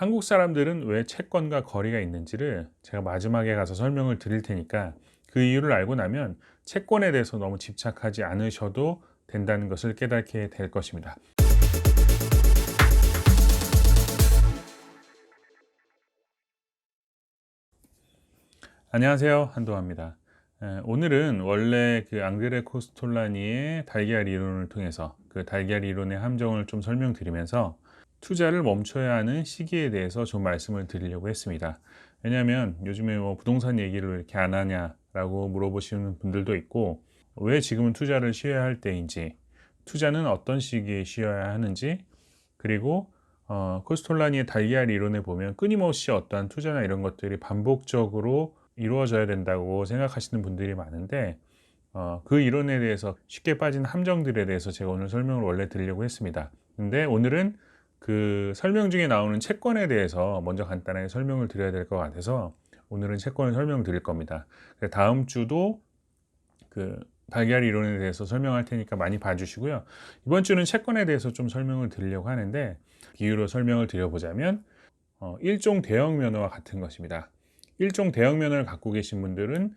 한국 사람들은 왜 채권과 거리가 있는지를 제가 마지막에 가서 설명을 드릴 테니까 그 이유를 알고 나면 채권에 대해서 너무 집착하지 않으셔도 된다는 것을 깨닫게 될 것입니다. 안녕하세요, 한동화입니다. 오늘은 원래 그 앙드레 코스톨라니의 달걀 이론을 통해서 그 달걀 이론의 함정을 좀 설명드리면서 투자를 멈춰야 하는 시기에 대해서 좀 말씀을 드리려고 했습니다. 왜냐하면 요즘에 뭐 부동산 얘기를 왜 이렇게 안 하냐라고 물어보시는 분들도 있고, 왜 지금은 투자를 쉬어야 할 때인지, 투자는 어떤 시기에 쉬어야 하는지, 그리고 코스톨라니의 달걀 이론에 보면 끊임없이 어떠한 투자나 이런 것들이 반복적으로 이루어져야 된다고 생각하시는 분들이 많은데, 그 이론에 대해서 쉽게 빠진 함정들에 대해서 제가 오늘 설명을 원래 드리려고 했습니다. 근데 오늘은 그 설명 중에 나오는 채권에 대해서 먼저 간단하게 설명을 드려야 될 것 같아서 오늘은 채권을 설명을 드릴 겁니다. 다음 주도 그 달걀 이론에 대해서 설명할 테니까 많이 봐주시고요. 이번 주는 채권에 대해서 좀 설명을 드리려고 하는데, 비유로 설명을 드려보자면 일종 대형 면허와 같은 것입니다. 일종 대형 면허를 갖고 계신 분들은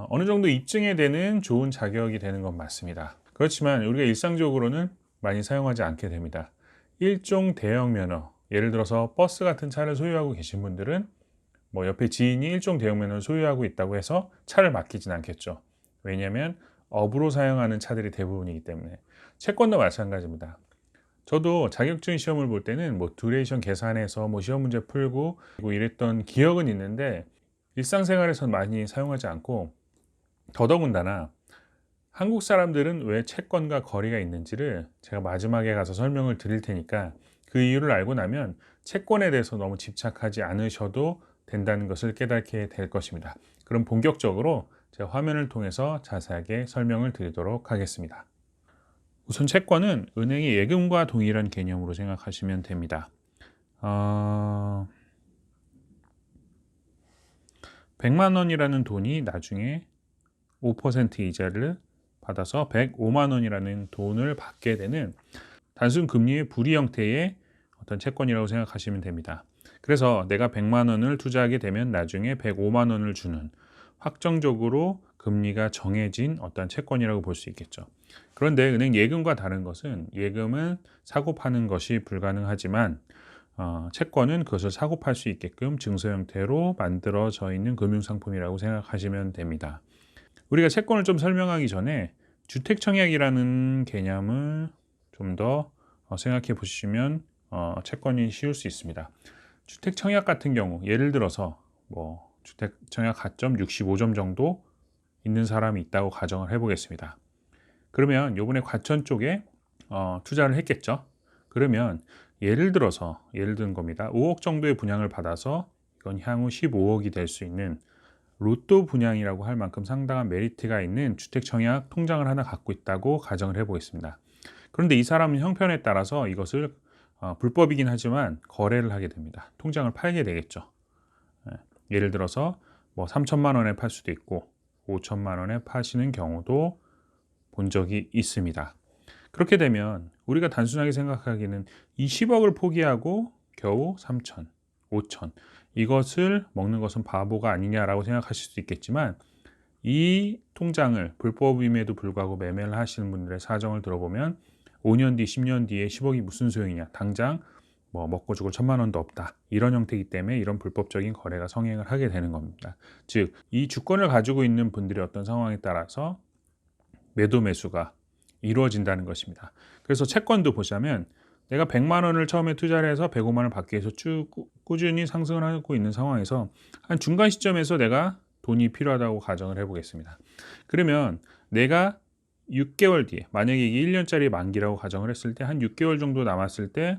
어느 정도 입증이 되는 좋은 자격이 되는 건 맞습니다. 그렇지만 우리가 일상적으로는 많이 사용하지 않게 됩니다. 일종 대형 면허, 예를 들어서 버스 같은 차를 소유하고 계신 분들은 뭐 옆에 지인이 일종 대형 면허를 소유하고 있다고 해서 차를 맡기진 않겠죠. 왜냐하면 업으로 사용하는 차들이 대부분이기 때문에. 채권도 마찬가지입니다. 저도 자격증 시험을 볼 때는 뭐 듀레이션 계산해서 뭐 시험 문제 풀고 이랬던 기억은 있는데, 일상생활에서는 많이 사용하지 않고, 더더군다나 한국 사람들은 왜 채권과 거리가 있는지를 제가 마지막에 가서 설명을 드릴 테니까 그 이유를 알고 나면 채권에 대해서 너무 집착하지 않으셔도 된다는 것을 깨닫게 될 것입니다. 그럼 본격적으로 제가 화면을 통해서 자세하게 설명을 드리도록 하겠습니다. 우선 채권은 은행의 예금과 동일한 개념으로 생각하시면 됩니다. 100만 원이라는 돈이 나중에 5% 이자를 받아서 105만 원이라는 돈을 받게 되는 단순 금리의 불이 형태의 어떤 채권이라고 생각하시면 됩니다. 그래서 내가 100만 원을 투자하게 되면 나중에 105만 원을 주는, 확정적으로 금리가 정해진 어떤 채권이라고 볼 수 있겠죠. 그런데 은행 예금과 다른 것은, 예금은 사고 파는 것이 불가능하지만 채권은 그것을 사고 팔 수 있게끔 증서 형태로 만들어져 있는 금융상품이라고 생각하시면 됩니다. 우리가 채권을 좀 설명하기 전에 주택청약이라는 개념을 좀 더 생각해 보시면 채권이 쉬울 수 있습니다. 주택청약 같은 경우, 예를 들어서 뭐 주택청약 가점 65점 정도 있는 사람이 있다고 가정을 해보겠습니다. 그러면 요번에 과천 쪽에 투자를 했겠죠. 그러면 예를 든 겁니다. 5억 정도의 분양을 받아서 이건 향후 15억이 될 수 있는 로또 분양이라고 할 만큼 상당한 메리트가 있는 주택청약 통장을 하나 갖고 있다고 가정을 해보겠습니다. 그런데 이 사람은 형편에 따라서 이것을 불법이긴 하지만 거래를 하게 됩니다. 통장을 팔게 되겠죠. 예를 들어서 뭐 3천만 원에 팔 수도 있고 5천만 원에 파시는 경우도 본 적이 있습니다. 그렇게 되면 우리가 단순하게 생각하기는 이 10억을 포기하고 겨우 3천, 5천, 이것을 먹는 것은 바보가 아니냐라고 생각하실 수 있겠지만, 이 통장을 불법임에도 불구하고 매매를 하시는 분들의 사정을 들어보면 5년 뒤, 10년 뒤에 10억이 무슨 소용이냐, 당장 뭐 먹고 죽을 1,000만 원도 없다, 이런 형태이기 때문에 이런 불법적인 거래가 성행을 하게 되는 겁니다. 즉, 이 주권을 가지고 있는 분들의 어떤 상황에 따라서 매도 매수가 이루어진다는 것입니다. 그래서 채권도 보자면 내가 100만 원을 처음에 투자를 해서 105만 원을 받기 위해서 쭉 꾸준히 상승을 하고 있는 상황에서 한 중간 시점에서 내가 돈이 필요하다고 가정을 해보겠습니다. 그러면 내가 6개월 뒤에, 만약에 이게 1년짜리 만기라고 가정을 했을 때 한 6개월 정도 남았을 때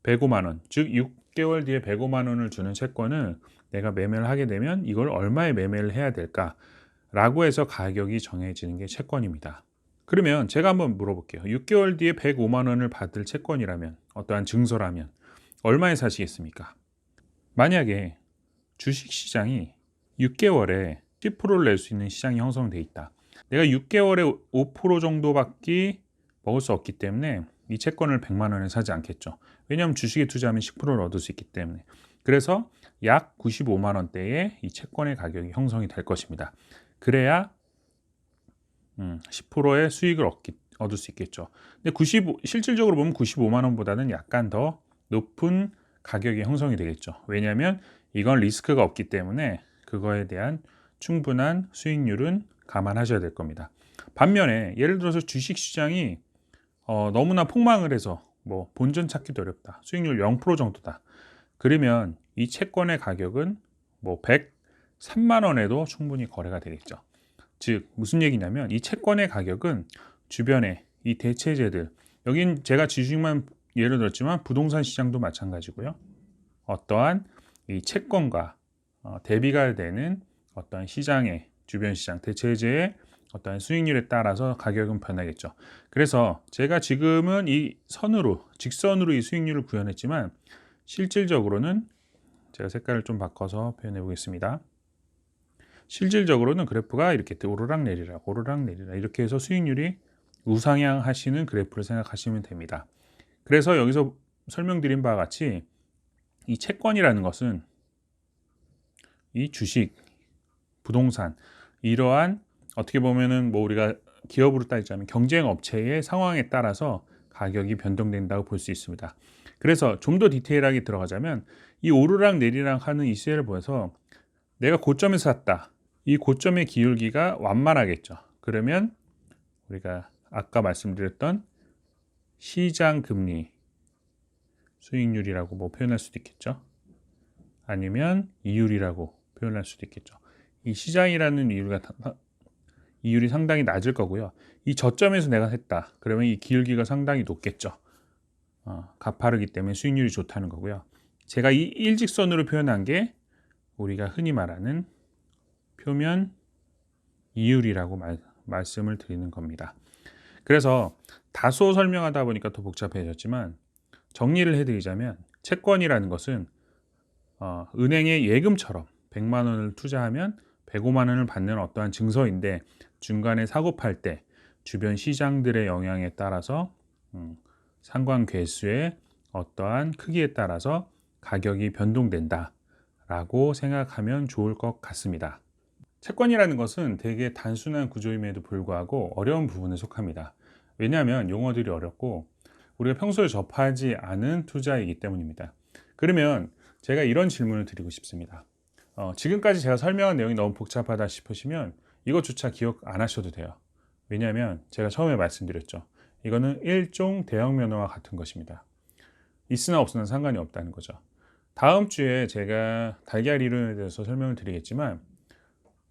105만 원, 즉 6개월 뒤에 105만 원을 주는 채권을 내가 매매를 하게 되면 이걸 얼마에 매매를 해야 될까라고 해서 가격이 정해지는 게 채권입니다. 그러면 제가 한번 물어볼게요. 6개월 뒤에 105만 원을 받을 채권이라면, 어떠한 증서라면 얼마에 사시겠습니까? 만약에 주식시장이 6개월에 10%를 낼 수 있는 시장이 형성되어 있다. 내가 6개월에 5% 정도밖에 먹을 수 없기 때문에 이 채권을 100만 원에 사지 않겠죠. 왜냐하면 주식에 투자하면 10%를 얻을 수 있기 때문에. 그래서 약 95만 원대의 이 채권의 가격이 형성이 될 것입니다. 그래야 10%의 수익을 얻을 수 있겠죠. 근데 실질적으로 보면 95만 원보다는 약간 더 높은 가격이 형성이 되겠죠. 왜냐하면 이건 리스크가 없기 때문에 그거에 대한 충분한 수익률은 감안하셔야 될 겁니다. 반면에 예를 들어서 주식 시장이 너무나 폭망을 해서 뭐 본전 찾기도 어렵다. 수익률 0% 정도다. 그러면 이 채권의 가격은 뭐 103만 원에도 충분히 거래가 되겠죠. 즉 무슨 얘기냐면 이 채권의 가격은 주변에 이 대체제들, 여긴 제가 주식만 예를 들었지만 부동산 시장도 마찬가지고요. 어떠한 이 채권과 대비가 되는 어떠한 시장의 주변 시장 대체제의 어떠한 수익률에 따라서 가격은 변하겠죠. 그래서 제가 지금은 이 직선으로 이 수익률을 구현했지만 실질적으로는 제가 색깔을 좀 바꿔서 표현해 보겠습니다. 실질적으로는 그래프가 이렇게 오르락 내리락 이렇게 해서 수익률이 우상향 하시는 그래프를 생각하시면 됩니다. 그래서 여기서 설명드린 바와 같이 이 채권이라는 것은 이 주식, 부동산 이러한 어떻게 보면은 뭐 우리가 기업으로 따지자면 경쟁 업체의 상황에 따라서 가격이 변동된다고 볼 수 있습니다. 그래서 좀 더 디테일하게 들어가자면 이 오르락 내리락 하는 이 시세를 보여서 내가 고점에서 샀다. 이 고점의 기울기가 완만하겠죠. 그러면 우리가 아까 말씀드렸던 시장 금리 수익률이라고 뭐 표현할 수도 있겠죠. 아니면 이율이라고 표현할 수도 있겠죠. 이 시장이라는 이율이 상당히 낮을 거고요. 이 저점에서 내가 했다. 그러면 이 기울기가 상당히 높겠죠. 가파르기 때문에 수익률이 좋다는 거고요. 제가 이 일직선으로 표현한 게 우리가 흔히 말하는 표면 이율이라고 말씀을 드리는 겁니다. 그래서 다소 설명하다 보니까 더 복잡해졌지만 정리를 해드리자면 채권이라는 것은 은행의 예금처럼 100만 원을 투자하면 105만 원을 받는 어떠한 증서인데 중간에 사고 팔 때 주변 시장들의 영향에 따라서 상관 괴수의 어떠한 크기에 따라서 가격이 변동된다 라고 생각하면 좋을 것 같습니다. 채권이라는 것은 되게 단순한 구조임에도 불구하고 어려운 부분에 속합니다. 왜냐하면 용어들이 어렵고 우리가 평소에 접하지 않은 투자이기 때문입니다. 그러면 제가 이런 질문을 드리고 싶습니다. 지금까지 제가 설명한 내용이 너무 복잡하다 싶으시면 이것조차 기억 안 하셔도 돼요. 왜냐하면 제가 처음에 말씀드렸죠. 이거는 일종 대형 면허와 같은 것입니다. 있으나 없으나 상관이 없다는 거죠. 다음 주에 제가 달걀 이론에 대해서 설명을 드리겠지만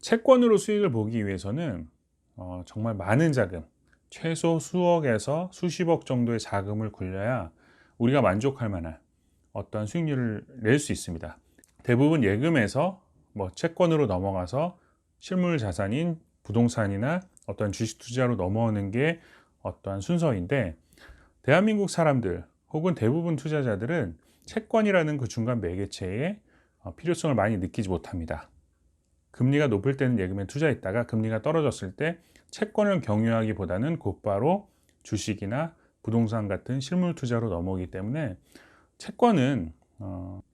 채권으로 수익을 보기 위해서는 정말 많은 자금, 최소 수억에서 수십억 정도의 자금을 굴려야 우리가 만족할 만한 어떠한 수익률을 낼 수 있습니다. 대부분 예금에서 뭐 채권으로 넘어가서 실물 자산인 부동산이나 어떠한 주식 투자로 넘어오는 게 어떠한 순서인데 대한민국 사람들 혹은 대부분 투자자들은 채권이라는 그 중간 매개체의 필요성을 많이 느끼지 못합니다. 금리가 높을 때는 예금에 투자했다가 금리가 떨어졌을 때 채권을 경유하기보다는 곧바로 주식이나 부동산 같은 실물 투자로 넘어오기 때문에 채권은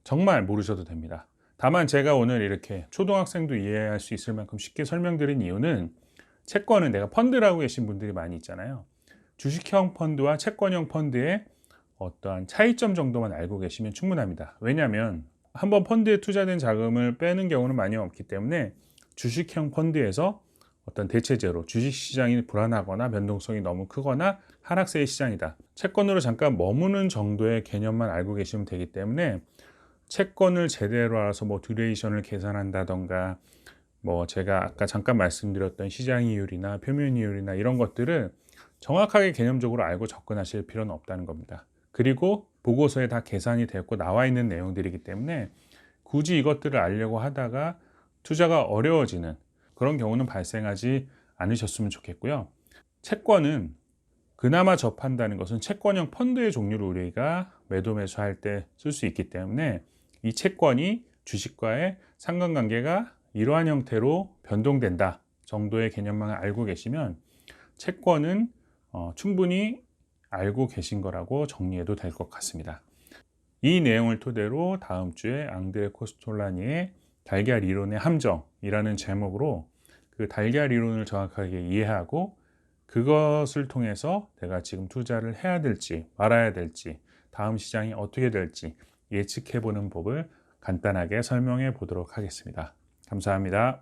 정말 모르셔도 됩니다. 다만 제가 오늘 이렇게 초등학생도 이해할 수 있을 만큼 쉽게 설명드린 이유는 채권은 내가 펀드라고 계신 분들이 많이 있잖아요. 주식형 펀드와 채권형 펀드의 어떠한 차이점 정도만 알고 계시면 충분합니다. 왜냐하면 한번 펀드에 투자된 자금을 빼는 경우는 많이 없기 때문에 주식형 펀드에서 어떤 대체제로 주식시장이 불안하거나 변동성이 너무 크거나 하락세의 시장이다. 채권으로 잠깐 머무는 정도의 개념만 알고 계시면 되기 때문에 채권을 제대로 알아서 뭐 듀레이션을 계산한다던가 뭐 제가 아까 잠깐 말씀드렸던 시장이율이나 표면이율이나 이런 것들을 정확하게 개념적으로 알고 접근하실 필요는 없다는 겁니다. 그리고 보고서에 다 계산이 되었고 나와 있는 내용들이기 때문에 굳이 이것들을 알려고 하다가 투자가 어려워지는 그런 경우는 발생하지 않으셨으면 좋겠고요. 채권은 그나마 접한다는 것은 채권형 펀드의 종류를 우리가 매도 매수할 때 쓸 수 있기 때문에 이 채권이 주식과의 상관관계가 이러한 형태로 변동된다 정도의 개념만 알고 계시면 채권은 충분히 알고 계신 거라고 정리해도 될 것 같습니다. 이 내용을 토대로 다음 주에 앙드레 코스톨라니의 달걀 이론의 함정이라는 제목으로 그 달걀 이론을 정확하게 이해하고 그것을 통해서 내가 지금 투자를 해야 될지 말아야 될지 다음 시장이 어떻게 될지 예측해 보는 법을 간단하게 설명해 보도록 하겠습니다. 감사합니다.